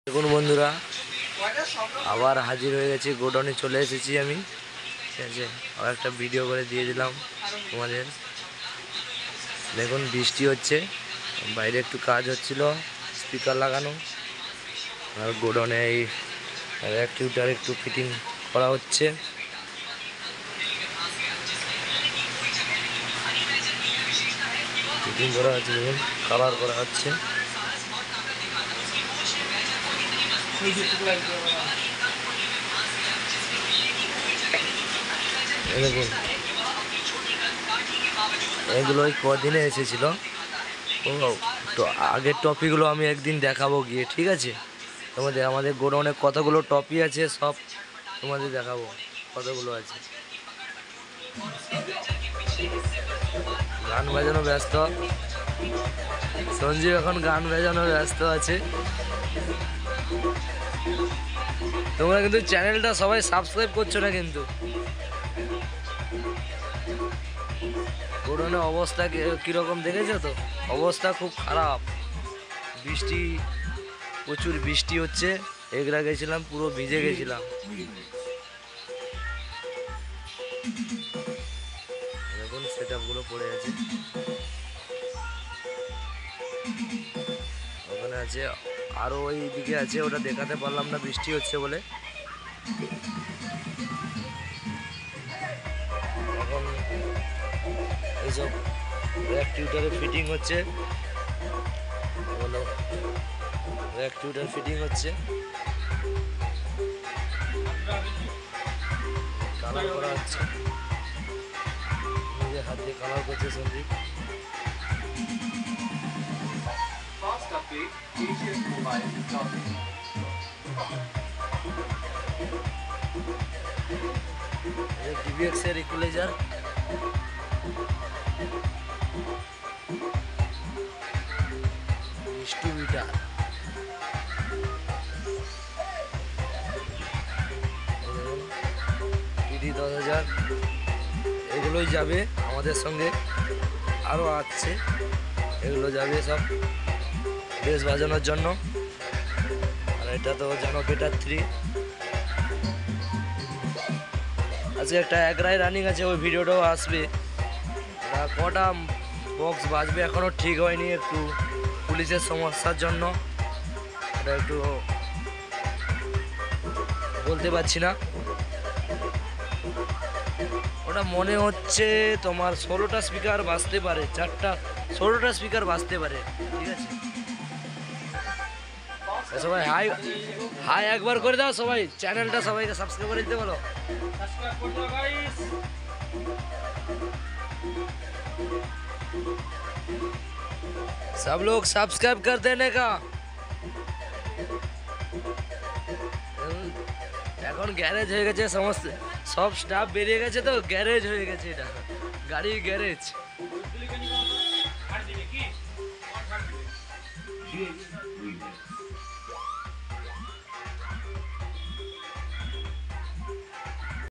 দেখুন বন্ধুরা, আবার হাজির হয়ে গেছি, গোডাউনে চলে এসেছি আমি। ঠিক আছে, আবার একটা ভিডিও করে দিয়ে দিলাম তোমাদের। দেখুন বৃষ্টি হচ্ছে, বাইরে একটু কাজ হচ্ছিল, স্পিকার লাগানো, আর গোডাউনে এই অ্যাক্টিউটার একটু ফিটিং করা হচ্ছে। ফিটিং করা হচ্ছে, দেখুন কালার করা হচ্ছে। দেখুন এগুলো কদিনে এসেছিল। ও তো আগের টপিগুলো আমি একদিন দেখাবো গিয়ে, ঠিক আছে? আমাদের গোডাউনে কতগুলো টপি আছে সব তোমাদের দেখাবো, কতগুলো আছে। গান বাজানো ব্যস্ত সঞ্জীব, এখন গান বাজানো ব্যস্ত আছে। তোমরা কিন্তু চ্যানেলটা সবাই সাবস্ক্রাইব করছো না কিন্তু। গোডাউনের অবস্থা কীরকম দেখেছো তো? অবস্থা খুব খারাপ, বৃষ্টি, প্রচুর বৃষ্টি হচ্ছে। এগরা গেছিলাম, পুরো ভিজে গেছিলাম। দেখুন সেট আপগুলো পড়ে আছে, ওখানে আছে, আরও ওই দিকে আছে, ওটা দেখাতে পারলাম না বৃষ্টি হচ্ছে বলে। এখন এইসব অ্যাক্টিউটারে ফিটিং হচ্ছে, অ্যাক্টিউটার ফিটিং হচ্ছে, কালার করা হচ্ছে, নিজের হাত দিয়ে কালার করছে সঞ্জীব। ডিভিএক্স এর ইকুয়ালাইজার, ডিস্ট্রিবিউটার, টিডি 10,000, এগুলোই যাবে আমাদের সঙ্গে, আরও আছে, এগুলো যাবে সব বেশ বাজানোর জন্য। আর এটা তো জানো বেটার 3। আজকে একটা একরাই রানিং আছে, ওই ভিডিওটাও আসবে। কটা বক্স বাজবে এখনও ঠিক হয়নি, একটু পুলিশের সমস্যার জন্য এটা একটু বলতে পারছি না। ওটা মনে হচ্ছে তোমার 16টা স্পিকার বাজতে পারে, 16টা স্পিকার বাজতে পারে, ঠিক আছে? সবাই হাই হাই একবার করে দাও, সবাই চ্যানেলটা সবাইকে সাবস্ক্রাইব করে দিতে বলো। सब लोग सब्सक्राइब कर देने का। এখন গ্যারেজ হয়ে গেছে, সমস্ত সব স্টাফ বেরিয়ে গেছে, তো গ্যারেজ হয়ে গেছে, এটা গাড়ি গ্যারেজ।